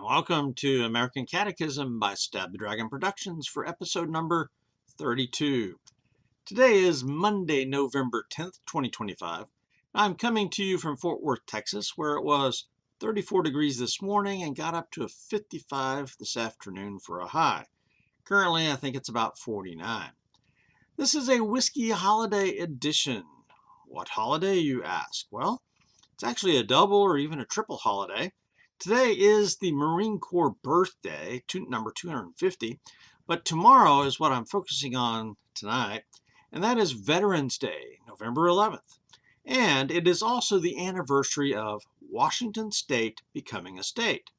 Welcome to American Catechism by Stab the Dragon Productions for episode number 32. Today is Monday, November 10th, 2025. I'm coming to you from Fort Worth, Texas, where it was 34 degrees this morning and got up to a 55 this afternoon for a high. Currently, I think it's about 49. This is a whiskey holiday edition. What holiday, you ask? Well, it's actually a double or even a triple holiday. Today is the Marine Corps birthday, number 250, but tomorrow is what I'm focusing on tonight, and that is Veterans Day, November 11th. And it is also the anniversary of Washington State becoming a state.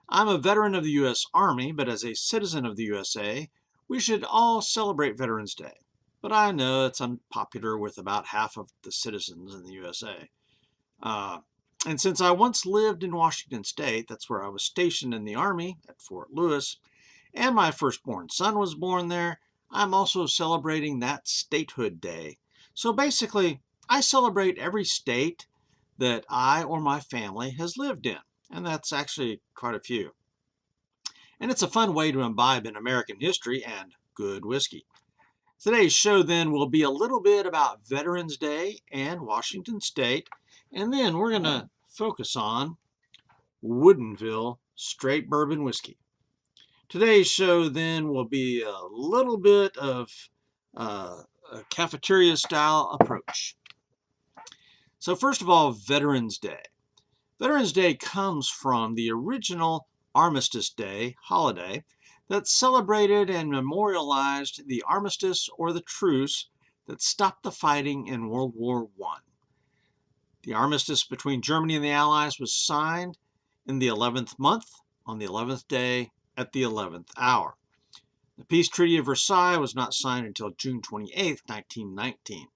I'm a veteran of the U.S. Army, but as a citizen of the USA, we should all celebrate Veterans Day. But I know it's unpopular with about half of the citizens in the USA. And since I once lived in Washington State, that's where I was stationed in the Army at Fort Lewis, and my firstborn son was born there, I'm also celebrating that statehood day. So basically, I celebrate every state that I or my family has lived in, and that's actually quite a few. And it's a fun way to imbibe in American history and good whiskey. Today's show then will be a little bit about Veterans Day and Washington State, and then we're going to focus on Woodinville Straight Bourbon whiskey. Today's show then will be a little bit of a cafeteria style approach. So first of all, Veterans Day. Veterans Day comes from the original Armistice Day holiday that celebrated and memorialized the armistice or the truce that stopped the fighting in World War I. The armistice between Germany and the Allies was signed in the 11th month, on the 11th day, at the 11th hour. The Peace Treaty of Versailles was not signed until June 28, 1919.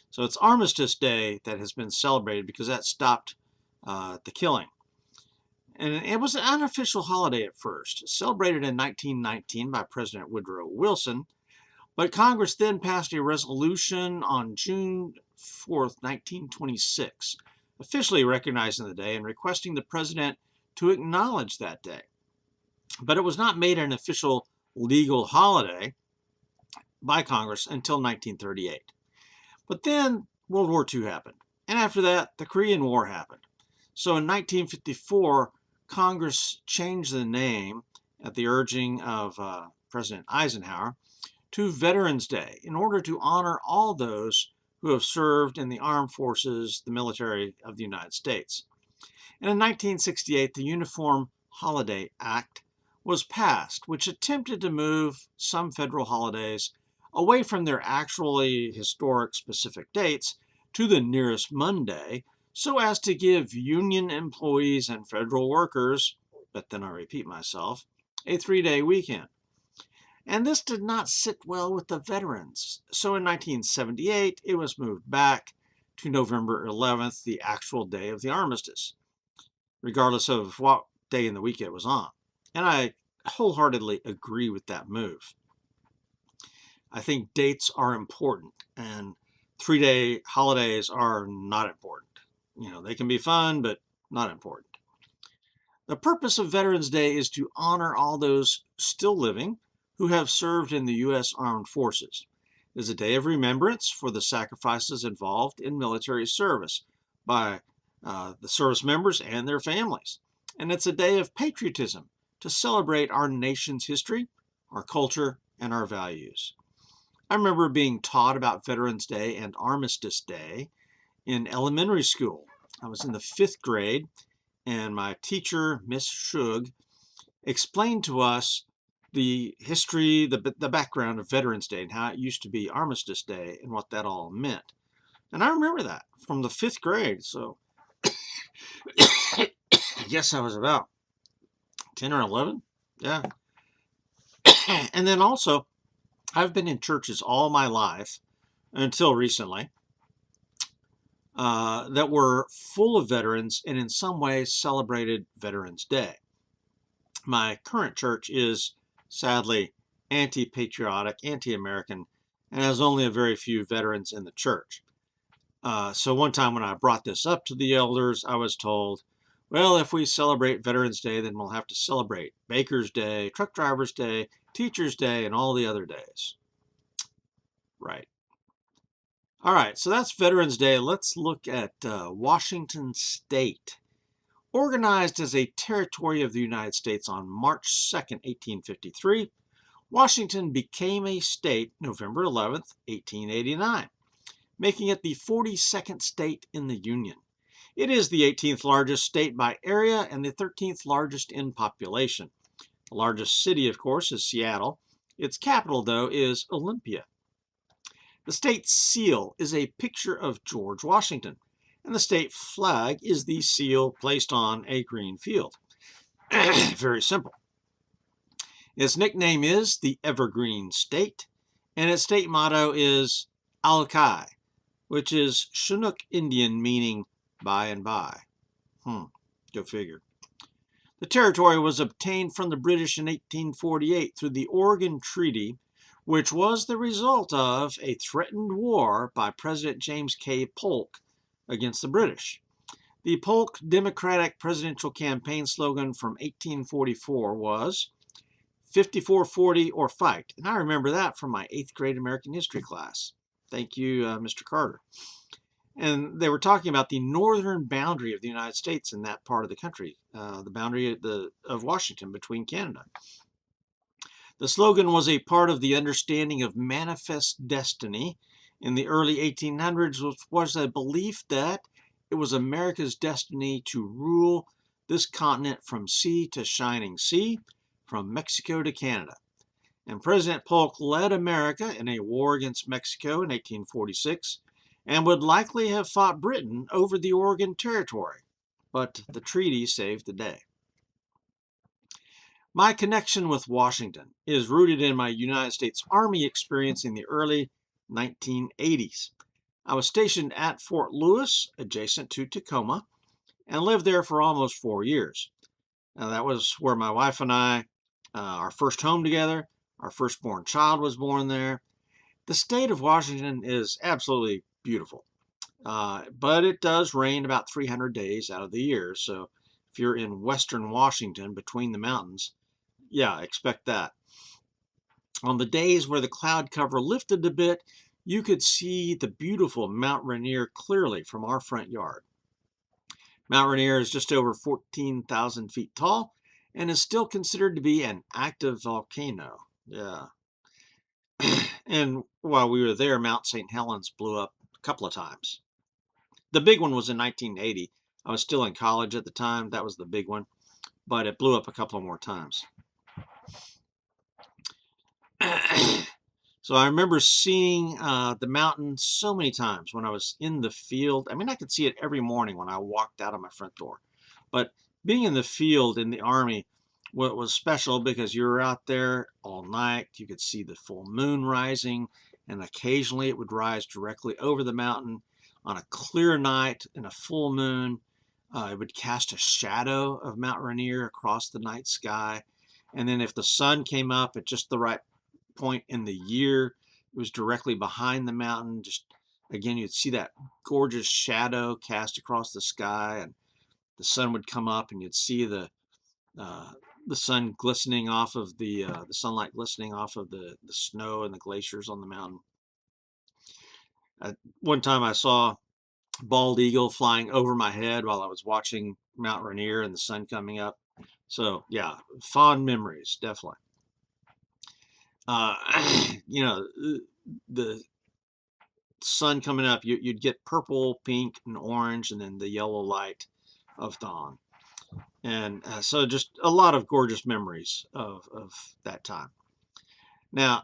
So it's Armistice Day that has been celebrated because that stopped the killing. And it was an unofficial holiday at first, celebrated in 1919 by President Woodrow Wilson, but Congress then passed a resolution on June 4th, 1926, officially recognizing the day and requesting the president to acknowledge that day. But it was not made an official legal holiday by Congress until 1938. But then World War II happened, and after that, the Korean War happened. So in 1954, Congress changed the name at the urging of President Eisenhower to Veterans Day in order to honor all those who have served in the armed forces, the military of the United States. And in 1968, the Uniform Holiday Act was passed, which attempted to move some federal holidays away from their actually historic specific dates to the nearest Monday, so as to give union employees and federal workers, but then I repeat myself, a 3-day weekend. And this did not sit well with the veterans. So in 1978, it was moved back to November 11th, the actual day of the armistice, regardless of what day in the week it was on. And I wholeheartedly agree with that move. I think dates are important, and 3-day holidays are not important. You know, they can be fun, but not important. The purpose of Veterans Day is to honor all those still living who have served in the U.S. Armed Forces. It is a day of remembrance for the sacrifices involved in military service by the service members and their families. And it's a day of patriotism to celebrate our nation's history, our culture, and our values. I remember being taught about Veterans Day and Armistice Day in elementary school. I was in the 5th grade, and my teacher, Miss Shug, explained to us the history, the background of Veterans Day and how it used to be Armistice Day and what that all meant. And I remember that from the 5th grade, so I guess I was about 10 or 11. Yeah. And then also, I've been in churches all my life until recently that were full of veterans and in some ways celebrated Veterans Day. My current church is sadly anti-patriotic, anti-American, and has only a very few veterans in the church. So one time when I brought this up to the elders, I was told, Well, if we celebrate Veterans Day, then we'll have to celebrate Baker's Day, Truck Drivers Day, Teachers Day, and all the other days. Right. All right, so that's Veterans Day. Let's look at Washington State. Organized as a territory of the United States on March 2nd, 1853, Washington became a state November 11th, 1889, making it the 42nd state in the Union. It is the 18th largest state by area and the 13th largest in population. The largest city, of course, is Seattle. Its capital, though, is Olympia. The state seal is a picture of George Washington, and the state flag is the seal placed on a green field. Very simple. Its nickname is the Evergreen State, and its state motto is Alki, which is Chinook Indian meaning by and by. Go figure. The territory was obtained from the British in 1848 through the Oregon Treaty, which was the result of a threatened war by President James K. Polk against the British. The Polk Democratic presidential campaign slogan from 1844 was 5440 or fight. And I remember that from my 8th grade American history class. Thank you, Mr. Carter. And they were talking about the northern boundary of the United States in that part of the country, the boundary of Washington between Canada. The slogan was a part of the understanding of manifest destiny in the early 1800s, which was a belief that it was America's destiny to rule this continent from sea to shining sea, from Mexico to Canada. And President Polk led America in a war against Mexico in 1846 and would likely have fought Britain over the Oregon Territory, but the treaty saved the day. My connection with Washington is rooted in my United States Army experience in the early 1980s. I was stationed at Fort Lewis, adjacent to Tacoma, and lived there for almost 4 years. Now, that was where my wife and I, our first home together, our firstborn child was born there. The state of Washington is absolutely beautiful, but it does rain about 300 days out of the year. So if you're in western Washington between the mountains, yeah, expect that. On the days where the cloud cover lifted a bit, you could see the beautiful Mount Rainier clearly from our front yard. Mount Rainier is just over 14,000 feet tall and is still considered to be an active volcano. Yeah. And while we were there, Mount St. Helens blew up a couple of times. The big one was in 1980. I was still in college at the time. That was the big one, but it blew up a couple more times. So I remember seeing the mountain so many times when I was in the field. I mean, I could see it every morning when I walked out of my front door. But being in the field in the Army, what was special because you were out there all night. You could see the full moon rising, and occasionally it would rise directly over the mountain. On a clear night and a full moon, it would cast a shadow of Mount Rainier across the night sky. And then if the sun came up at just the right point in the year, it was directly behind the mountain. Just again, you'd see that gorgeous shadow cast across the sky, and the sun would come up, and you'd see the sun glistening off of the sunlight glistening off of the snow and the glaciers on the mountain. One time I saw a bald eagle flying over my head while I was watching Mount Rainier and the sun coming up. So yeah, fond memories, definitely. You know, the sun coming up, you'd get purple, pink, and orange, and then the yellow light of dawn. And so just a lot of gorgeous memories of that time. Now,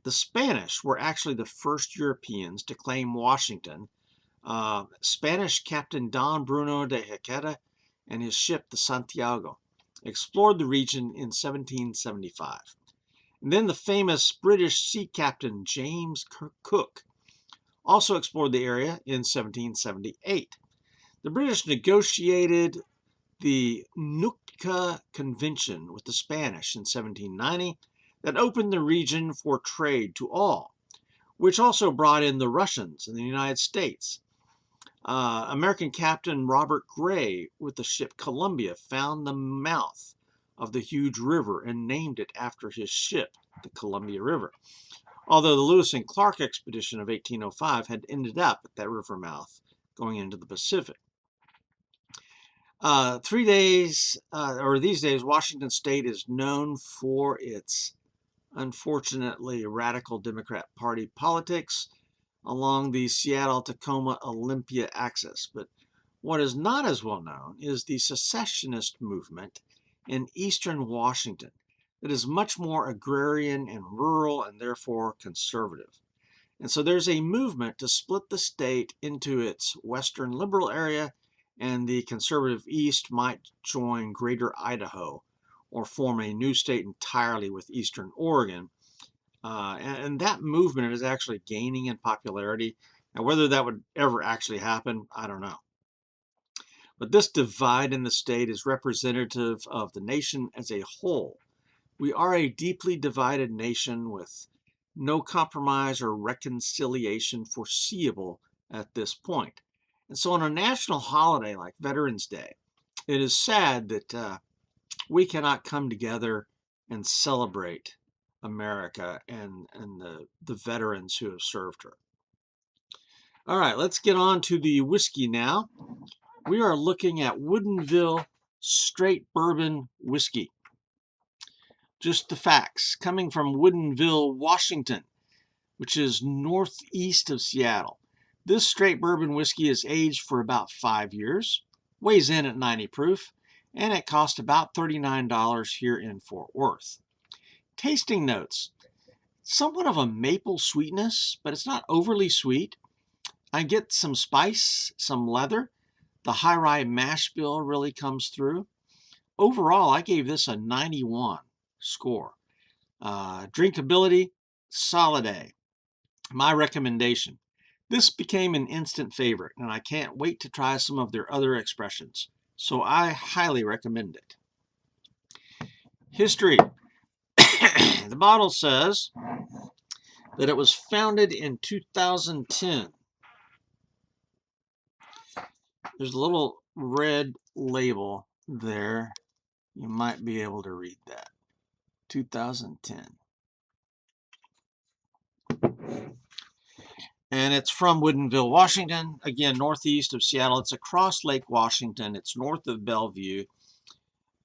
the Spanish were actually the first Europeans to claim Washington. Spanish Captain Don Bruno de Heceta and his ship, the Santiago, explored the region in 1775. And then the famous British sea captain James Cook also explored the area in 1778. The British negotiated the Nootka Convention with the Spanish in 1790 that opened the region for trade to all, which also brought in the Russians and the United States. American Captain Robert Gray with the ship Columbia found the mouth of the huge river and named it after his ship, the Columbia River. Although the Lewis and Clark expedition of 1805 had ended up at that river mouth going into the Pacific. 3 days, or these days, Washington State is known for its unfortunately radical Democrat Party politics along the Seattle-Tacoma-Olympia axis. But what is not as well known is the secessionist movement in eastern Washington that is much more agrarian and rural and therefore conservative. And so there's a movement to split the state into its western liberal area, and the conservative east might join Greater Idaho or form a new state entirely with eastern Oregon. And that movement is actually gaining in popularity. Now, whether that would ever actually happen, I don't know. But this divide in the state is representative of the nation as a whole. We are a deeply divided nation with no compromise or reconciliation foreseeable at this point. And so on a national holiday like Veterans Day, it is sad that we cannot come together and celebrate America and the veterans who have served her. All right, let's get on to the whiskey now. We are looking at Woodinville Straight Bourbon whiskey. Just the facts. Coming from Woodinville, Washington, which is northeast of Seattle. This straight bourbon whiskey is aged for about 5 years, weighs in at 90 proof, and it costs about $39 here in Fort Worth. Tasting notes. Somewhat of a maple sweetness, but it's not overly sweet. I get some spice, some leather. The high rye mash bill really comes through. Overall, I gave this a 91 score. Drinkability, solid A. My recommendation. This became an instant favorite, and I can't wait to try some of their other expressions, so I highly recommend it. History. The bottle says that it was founded in 2010. There's a little red label there. You might be able to read that. 2010. And it's from Woodinville, Washington. Again, northeast of Seattle. It's across Lake Washington. It's north of Bellevue.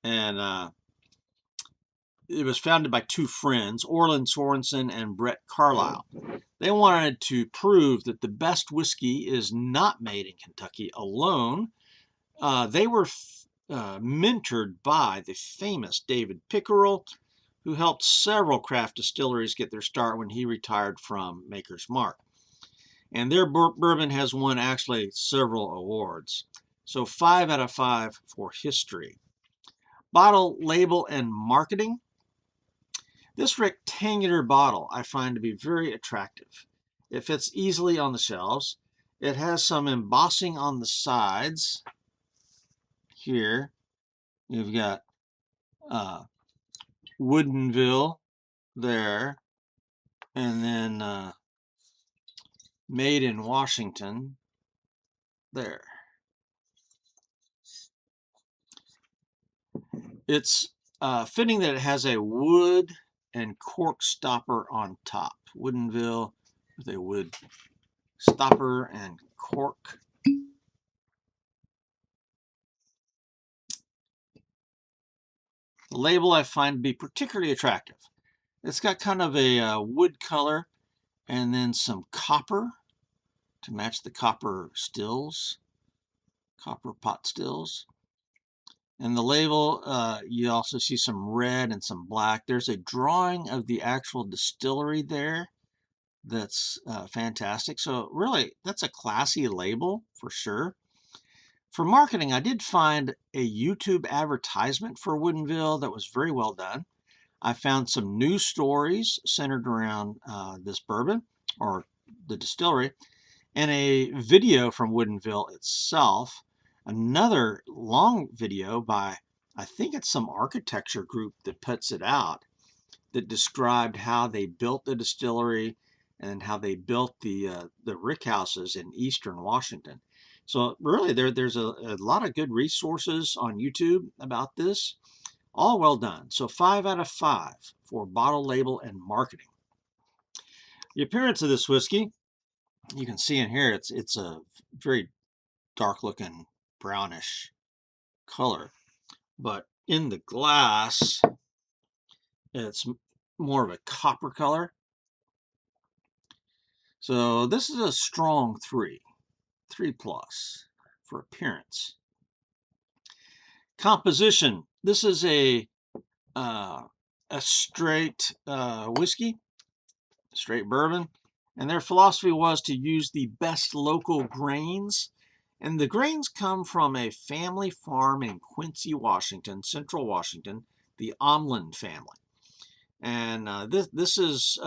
And it was founded by two friends, Orland Sorensen and Brett Carlisle. They wanted to prove that the best whiskey is not made in Kentucky alone. They were mentored by the famous David Pickerel, who helped several craft distilleries get their start when he retired from Maker's Mark. And their bourbon has won actually several awards. So 5 out of 5 for history. Bottle, label, and marketing. This rectangular bottle I find to be very attractive. It fits easily on the shelves. It has some embossing on the sides. Here, you've got Woodinville there, and then made in Washington there. It's fitting that it has a wood and cork stopper on top. Woodinville with a wood stopper and cork. The label I find to be particularly attractive. It's got kind of a wood color and then some copper to match the copper stills, copper pot stills. And the label, you also see some red and some black. There's a drawing of the actual distillery there that's fantastic. So really, that's a classy label for sure. For marketing, I did find a YouTube advertisement for Woodinville that was very well done. I found some news stories centered around this bourbon or the distillery, and a video from Woodinville itself. Another long video by, I think it's some architecture group that puts it out, that described how they built the distillery and how they built the rick houses in eastern Washington. So really, there's a lot of good resources on YouTube about this. All well done. So 5 out of 5 for bottle label and marketing. The appearance of this whiskey, you can see in here, it's a very dark looking brownish color, but in the glass, it's more of a copper color. So this is a strong 3 plus for appearance. Composition. This is a straight whiskey, straight bourbon, and their philosophy was to use the best local grains. And the grains come from a family farm in Quincy, Washington, Central Washington, the Omland family. And this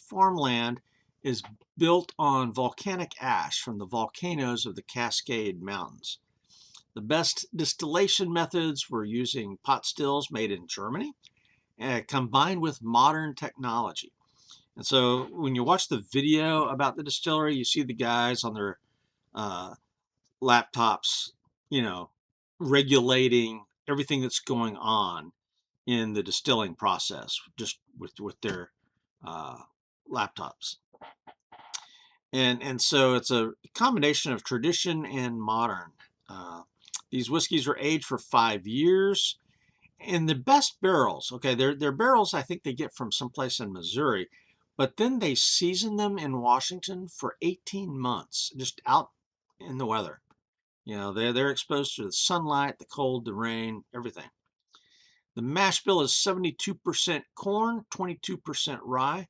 farmland is built on volcanic ash from the volcanoes of the Cascade Mountains. The best distillation methods were using pot stills made in Germany, combined with modern technology. And so when you watch the video about the distillery, you see the guys on their uh, laptops, regulating everything that's going on in the distilling process, just with their uh, laptops. And so it's a combination of tradition and modern. Uh, these whiskeys are aged for 5 years. And the best barrels, okay, they're barrels I think they get from someplace in Missouri, but then they season them in Washington for 18 months, just out in the weather. They're exposed to the sunlight, the cold, the rain, everything. The mash bill is 72% corn, 22% rye,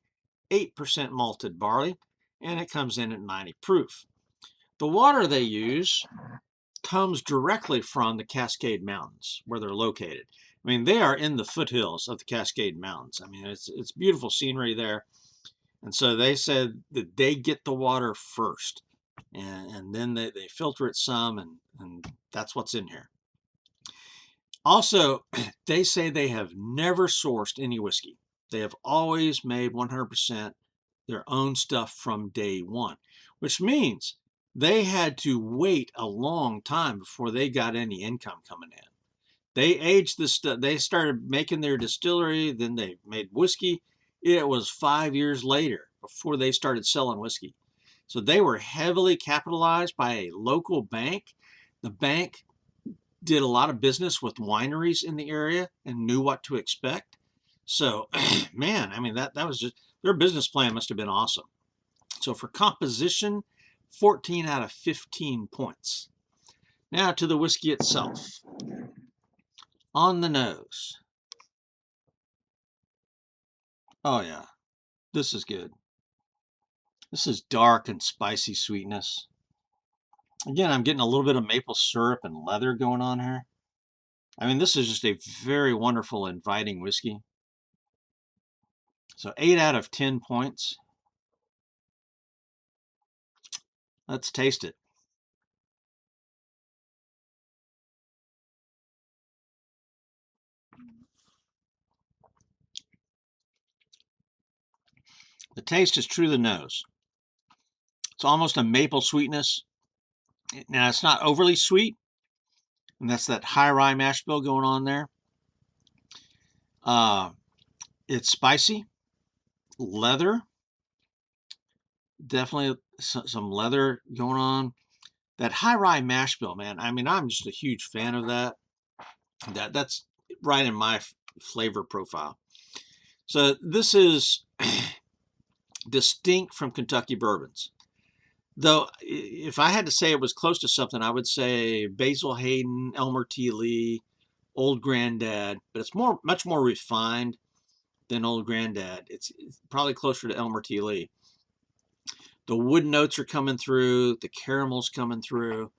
8% malted barley, and it comes in at 90 proof. The water they use comes directly from the Cascade Mountains, where they're located. I mean, they are in the foothills of the Cascade Mountains. I mean, it's beautiful scenery there. And so they said that they get the water first, and then they filter it some, and that's what's in here. Also, they say they have never sourced any whiskey. They have always made 100% their own stuff from day one, which means they had to wait a long time before they got any income coming in. They aged the stuff. They started making their distillery, then they made whiskey. It was 5 years later before they started selling whiskey. So they were heavily capitalized by a local bank. The bank did a lot of business with wineries in the area and knew what to expect. So, man, I mean, that was just, their business plan must have been awesome. So for composition, 14 out of 15 points. Now to the whiskey itself. On the nose. Oh yeah, this is good. This is dark and spicy sweetness. Again, I'm getting a little bit of maple syrup and leather going on here. I mean, this is just a very wonderful, inviting whiskey. So 8 out of 10 points. Let's taste it. The taste is true to the nose. It's almost a maple sweetness. Now, it's not overly sweet, and that's that high rye mash bill going on there. It's spicy, leather, definitely some leather going on. That high rye mash bill, man. I mean, I'm just a huge fan of that. That's right in my flavor profile. So this is distinct from Kentucky bourbons. Though, if I had to say it was close to something, I would say Basil Hayden, Elmer T. Lee, Old Granddad, but it's much more refined than Old Granddad. It's probably closer to Elmer T. Lee. The wood notes are coming through, the caramel's coming through.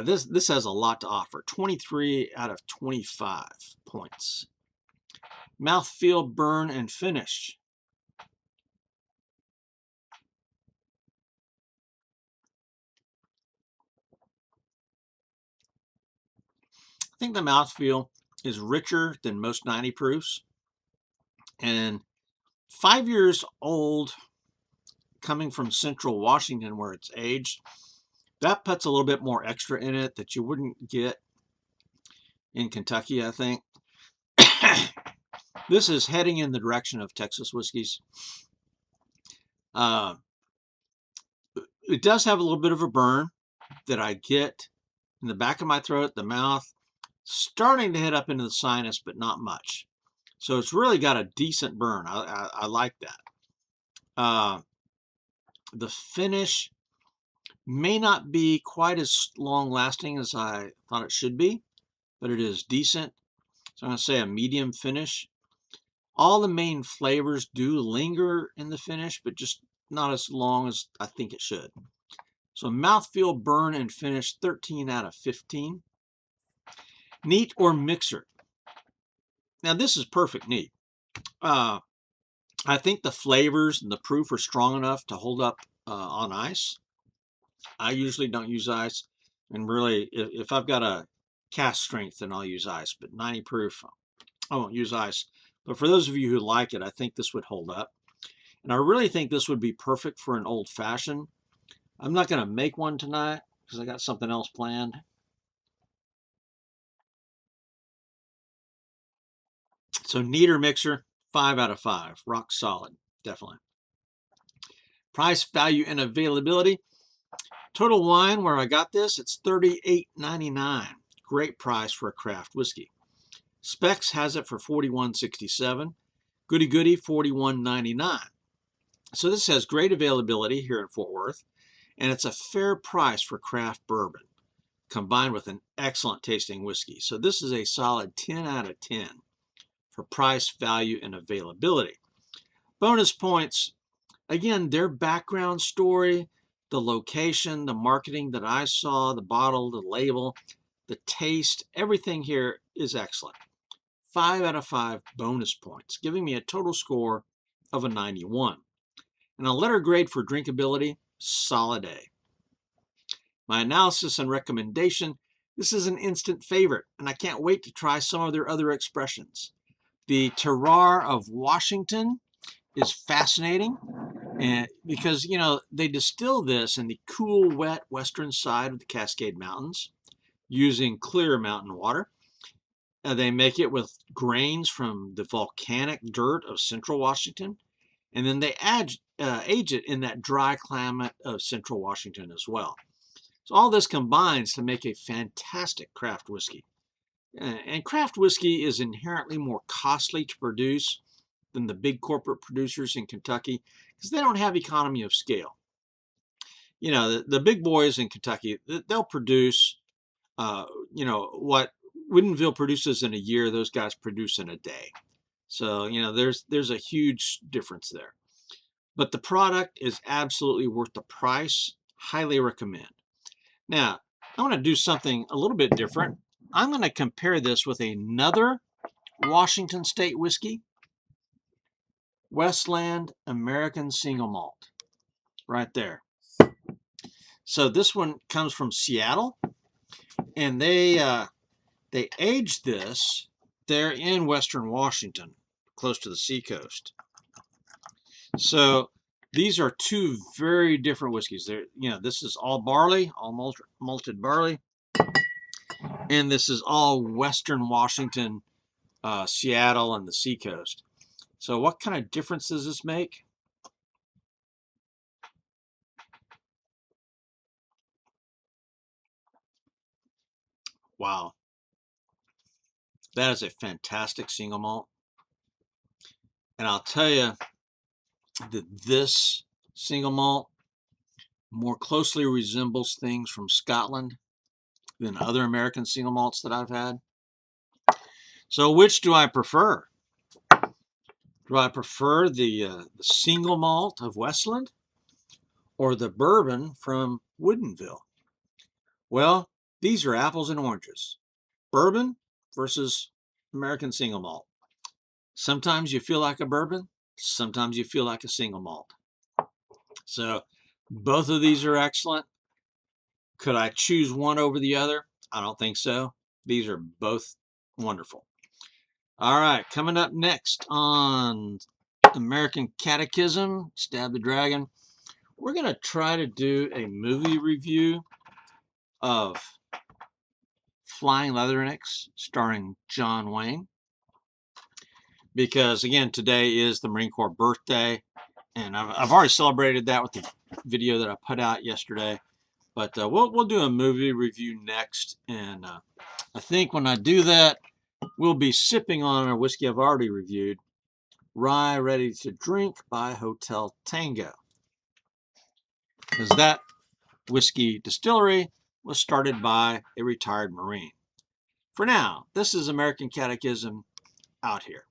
This has a lot to offer. 23 out of 25 points. Mouthfeel, burn, and finish. I think the mouthfeel is richer than most 90 proofs. And 5 years old, coming from Central Washington where it's aged, That puts a little bit more extra in it that you wouldn't get in Kentucky, I think. This is heading in the direction of Texas whiskeys. It does have a little bit of a burn that I get in the back of my throat, the mouth, starting to head up into the sinus, but not much. So it's really got a decent burn. I like that. The finish may not be quite as long lasting as I thought it should be, but it is decent. So I'm going to say a medium finish. All the main flavors do linger in the finish, but just not as long as I think it should. So mouthfeel, burn, and finish, 13 out of 15. Neat or mixer. Now this is perfect neat. I think the flavors and the proof are strong enough to hold up on ice. I usually don't use ice, and really, if I've got a cask strength, then I'll use ice. But 90 proof, I won't use ice. But for those of you who like it, I think this would hold up. And I really think this would be perfect for an old fashioned. I'm not going to make one tonight because I got something else planned. So neat or mixer, 5 out of 5. Rock solid, definitely. Price, value, and availability. Total Wine, where I got this, it's $38.99. Great price for a craft whiskey. Specs has it for $41.67. Goody Goody, $41.99. So this has great availability here in Fort Worth, and it's a fair price for craft bourbon, combined with an excellent tasting whiskey. So this is a solid 10 out of 10 for price, value, and availability. Bonus points, again, their background story, the location, the marketing that I saw, the bottle, the label, the taste, everything here is excellent. 5 out of 5 bonus points, giving me a total score of a 91. And a letter grade for drinkability, solid A. My analysis and recommendation, this is an instant favorite, and I can't wait to try some of their other expressions. The terroir of Washington is fascinating, and because, you know, they distill this in the cool, wet western side of the Cascade Mountains using clear mountain water. They make it with grains from the volcanic dirt of central Washington, and then they age it in that dry climate of central Washington as well. So all this combines to make a fantastic craft whiskey. And craft whiskey is inherently more costly to produce than the big corporate producers in Kentucky because they don't have economy of scale. You know, the big boys in Kentucky, they'll produce, you know, what Woodinville produces in a year, those guys produce in a day. So, you know, there's a huge difference there. But the product is absolutely worth the price. Highly recommend. Now, I want to do something a little bit different. I'm going to compare this with another Washington State whiskey, Westland American Single Malt, right there. So this one comes from Seattle, and they aged this there in Western Washington, close to the seacoast. So these are two very different whiskeys. They're, you know, this is all barley, all malted barley, and this is all Western Washington, Seattle, and the seacoast. So what kind of difference does this make? Wow, that is a fantastic single malt. And I'll tell you that this single malt more closely resembles things from Scotland than other American single malts that I've had. So which do I prefer? Do I prefer the single malt of Westland or the bourbon from Woodinville? Well, these are apples and oranges. Bourbon versus American single malt. Sometimes you feel like a bourbon, sometimes you feel like a single malt. So both of these are excellent. Could I choose one over the other? I don't think so. These are both wonderful. All right, coming up next on American Catechism, Stab the Dragon, we're going to try to do a movie review of Flying Leathernecks starring John Wayne, because again, today is the Marine Corps birthday, and I've already celebrated that with the video that I put out yesterday. But we'll do a movie review next, and I think when I do that, we'll be sipping on our whiskey I've already reviewed, Rye Ready to Drink by Hotel Tango, because that whiskey distillery was started by a retired Marine. For now, this is American Catechism out here.